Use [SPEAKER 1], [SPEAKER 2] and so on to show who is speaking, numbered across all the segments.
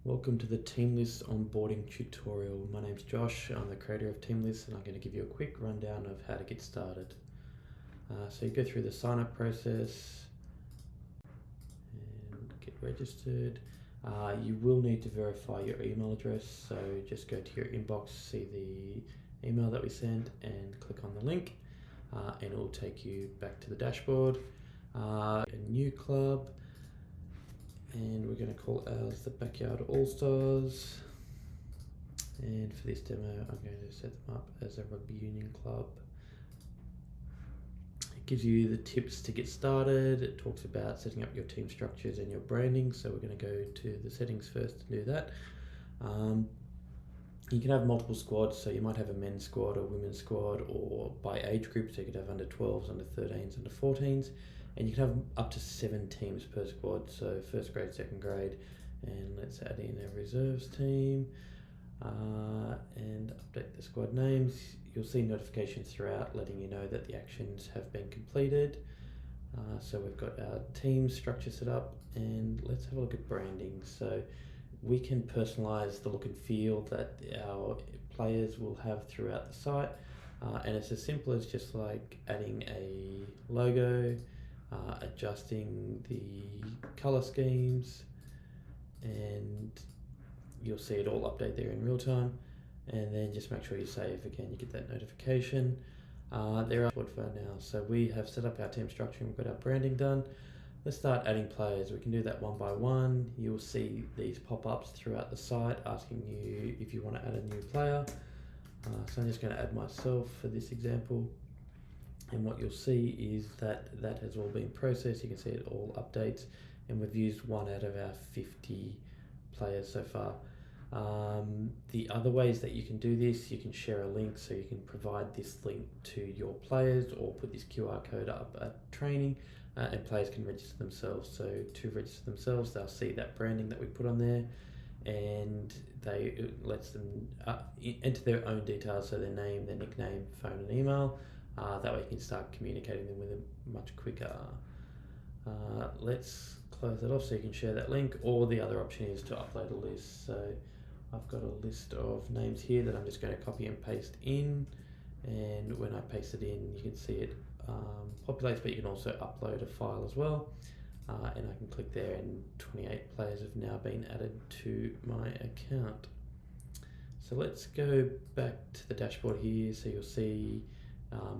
[SPEAKER 1] Welcome to the Teamlists onboarding tutorial. My name's Josh, I'm the creator of Teamlists, and I'm going to give you a quick rundown of how to get started. So you go through the sign up process and get registered. You will need to verify your email address, so just go to your inbox, see the email that we sent, and click on the link, and it will take you back to the dashboard. A new club, and we're going to call ours the Backyard All-Stars. And for this demo, I'm going to set them up as a rugby union club. It gives you the tips to get started. It talks about setting up your team structures and your branding. So we're going to go to the settings first to do that. You can have multiple squads, so you might have a men's squad or women's squad, or by age group, so you could have under 12s, under 13s, under 14s. And you can have up to 7 teams per squad, so first grade, second grade, and let's add in a reserves team and update the squad names. You'll see notifications throughout letting you know that the actions have been completed. So we've got our team structure set up, and let's have a look at branding. So we can personalize the look and feel that our players will have throughout the site, and it's as simple as just like adding a logo, adjusting the color schemes, and you'll see it all update there in real time. And then just make sure you save again, you get that notification. There are for now. So we have set up our team structure and we've got our branding done. Let's start adding players. We can do that one by one. You'll see these pop-ups throughout the site asking you if you want to add a new player. So I'm just going to add myself for this example. And what you'll see is that that has all been processed. You can see it all updates, and we've used 1 out of our 50 players so far. The other ways that you can do this, you can share a link, so you can provide this link to your players or put this QR code up at training, and players can register themselves. So to register themselves, they'll see that branding that we put on there, and it lets them enter their own details, so their name, their nickname, phone and email. That way you can start communicating them with them much quicker. Let's close that off so you can share that link, or the other option is to upload a list. So I've got a list of names here that I'm just going to copy and paste in, and when I paste it in you can see it populates, but you can also upload a file as well, and I can click there and 28 players have now been added to my account. So let's go back to the dashboard here, so you'll see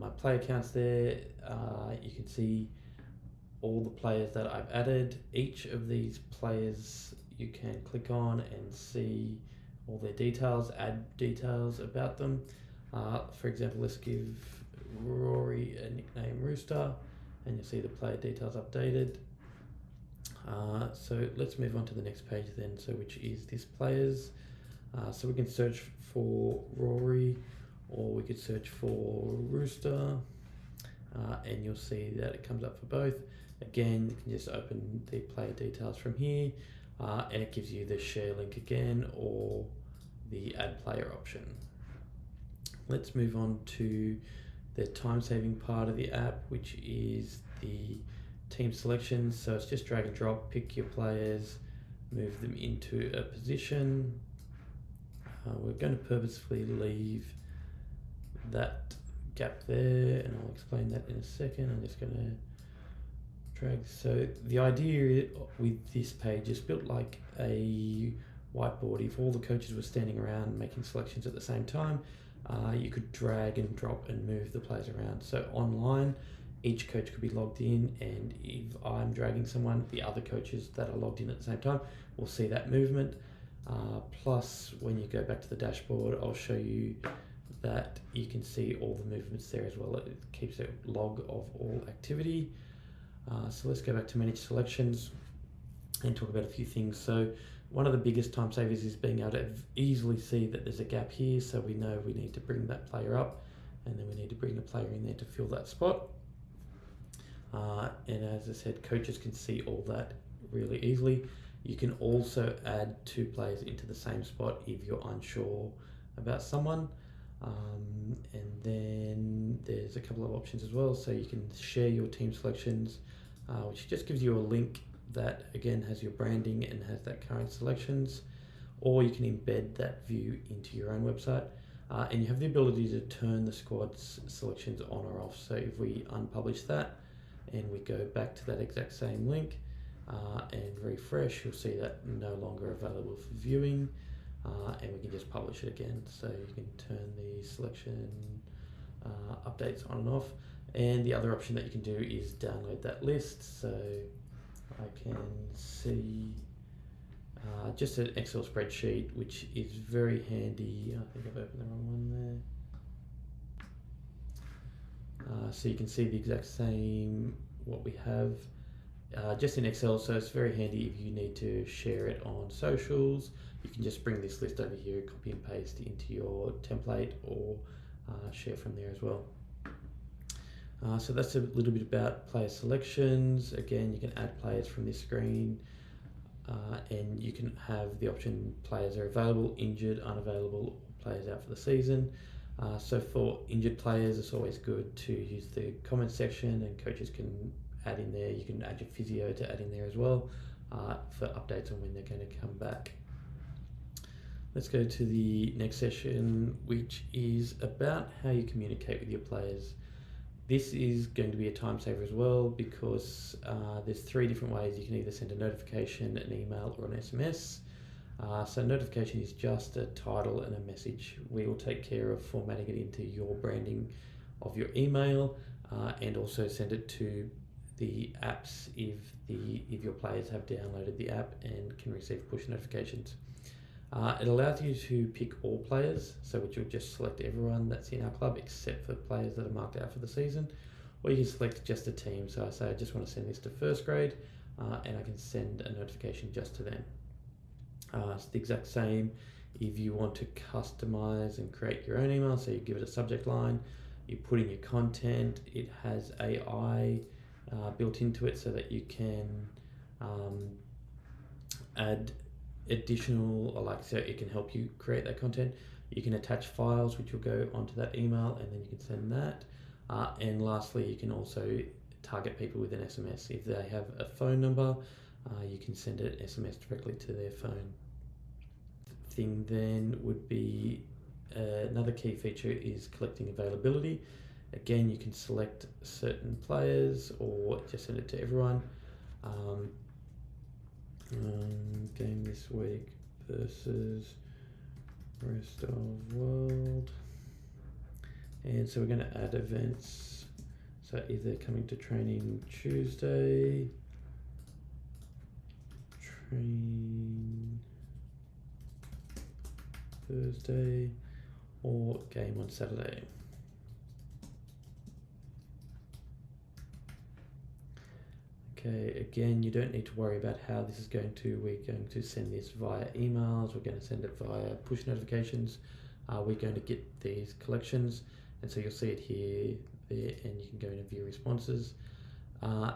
[SPEAKER 1] my player counts there. You can see all the players that I've added. Each of these players you can click on and see all their details, add details about them. For example, let's give Rory a nickname Rooster, and you'll see the player details updated. So let's move on to the next page then, so which is this players. So we can search for Rory, or we could search for Rooster, and you'll see that it comes up for both. Again, you can just open the player details from here, and it gives you the share link again, or the add player option. Let's move on to the time-saving part of the app, which is the team selections. So it's just drag and drop, pick your players, move them into a position. We're going to purposefully leave that gap there, and I'll explain that in a second. I'm just going to drag. So the idea with this page is built like a whiteboard. If all the coaches were standing around making selections at the same time, you could drag and drop and move the players around. So online, each coach could be logged in, and if I'm dragging someone, the other coaches that are logged in at the same time will see that movement. Plus, when you go back to the dashboard, I'll show you that you can see all the movements there as well. It keeps a log of all activity. So let's go back to manage selections and talk about a few things. So one of the biggest time savers is being able to easily see that there's a gap here, so we know we need to bring that player up, and then we need to bring a player in there to fill that spot. And as I said, coaches can see all that really easily. You can also add 2 players into the same spot if you're unsure about someone. And then there's a couple of options as well. So you can share your team selections, which just gives you a link that again has your branding and has that current selections. or you can embed that view into your own website. And you have the ability to turn the squad's selections on or off. So if we unpublish that and we go back to that exact same link and refresh, you'll see that no longer available for viewing, and we can just publish it again. So you can turn the selection updates on and off. And the other option that you can do is download that list. So I can see just an Excel spreadsheet, which is very handy. I think I've opened the wrong one there. So you can see the exact same what we have just in Excel. So it's very handy if you need to share it on socials. You can just bring this list over here, copy and paste into your template, or share from there as well. So that's a little bit about player selections. Again, you can add players from this screen. And you can have the option players are available, injured, unavailable, or players out for the season. So for injured players, it's always good to use the comment section, and coaches can add in there. You can add your physio to add in there as well for updates on when they're going to come back. Let's go to the next session, which is about how you communicate with your players. This is going to be a time saver as well, because there's 3 different ways. You can either send a notification, an email, or an SMS. So notification is just a title and a message. We will take care of formatting it into your branding of your email, and also send it to the apps if your players have downloaded the app and can receive push notifications. It allows you to pick all players, so which will just select everyone that's in our club except for players that are marked out for the season, or you can select just a team. So I say I just want to send this to first grade, and I can send a notification just to them. It's the exact same if you want to customize and create your own email. So you give it a subject line, you put in your content. It has AI built into it so that you can add additional, so it can help you create that content. You can attach files which will go onto that email, and then you can send that. And lastly, you can also target people with an SMS. If they have a phone number, you can send an SMS directly to their phone. Thing then would be another key feature is collecting availability. Again, you can select certain players or just send it to everyone. Game this week versus rest of world. And so we're going to add events. So if they're coming to training Tuesday, train Thursday, or game on Saturday. Okay, again, you don't need to worry about how this is we're going to send this via emails, we're going to send it via push notifications, we're going to get these collections, and so you'll see it here, there, and you can go in and view responses.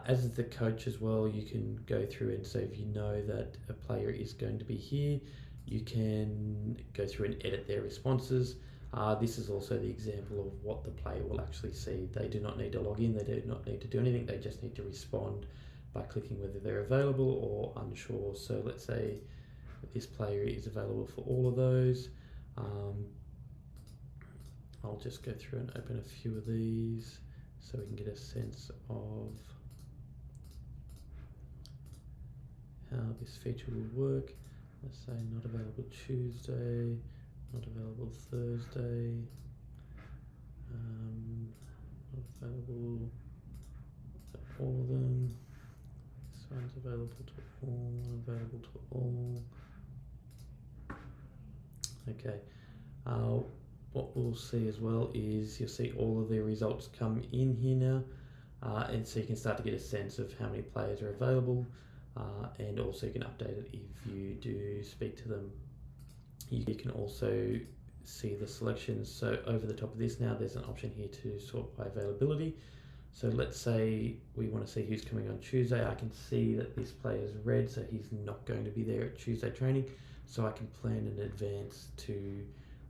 [SPEAKER 1] As the coach as well, you can go through, and so if you know that a player is going to be here, you can go through and edit their responses. This is also the example of what the player will actually see. They do not need to log in, they do not need to do anything, they just need to respond by clicking whether they're available or unsure. So let's say this player is available for all of those. I'll just go through and open a few of these so we can get a sense of how this feature will work. Let's say not available Tuesday, not available Thursday, not available to all of them. This one's available to all, available to all. Okay. What we'll see as well is you'll see all of the results come in here now, and so you can start to get a sense of how many players are available, and also you can update it if you do speak to them. You can also see the selections. So over the top of this now, there's an option here to sort by availability. So let's say we want to see who's coming on Tuesday. I can see that this player is red, so he's not going to be there at Tuesday training. So I can plan in advance to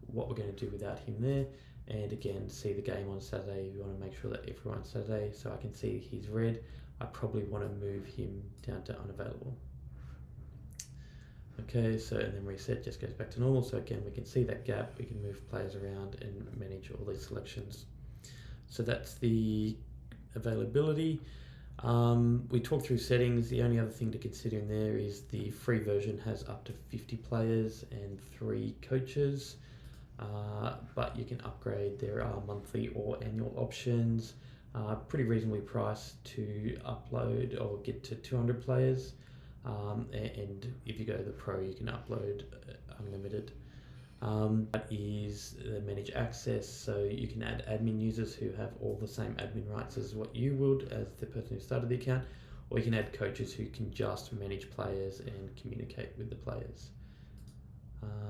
[SPEAKER 1] what we're going to do without him there. And again, see the game on Saturday. We want to make sure that everyone's Saturday. So I can see he's red. I probably want to move him down to unavailable. Okay, so and then reset just goes back to normal. So again, we can see that gap, we can move players around and manage all these selections. So that's the availability. We talked through settings. The only other thing to consider in there is the free version has up to 50 players and 3 coaches, but you can upgrade. There are monthly or annual options, pretty reasonably priced to upload or get to 200 players. And if you go to the Pro, you can upload unlimited. That is the manage access, so you can add admin users who have all the same admin rights as what you would as the person who started the account, or you can add coaches who can just manage players and communicate with the players.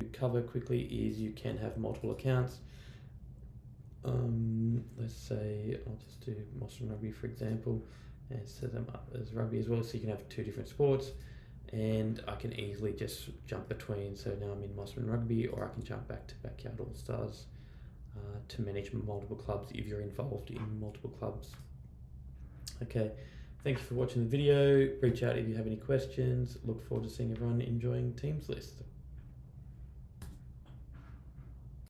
[SPEAKER 1] To cover quickly is you can have multiple accounts. Let's say I'll just do Mossman Rugby for example and set them up as rugby as well, so you can have 2 different sports. And I can easily just jump between, so now I'm in Mossman Rugby, or I can jump back to Backyard All Stars to manage multiple clubs if you're involved in multiple clubs. Okay, thank you for watching the video. Reach out if you have any questions. Look forward to seeing everyone enjoying Teamlists.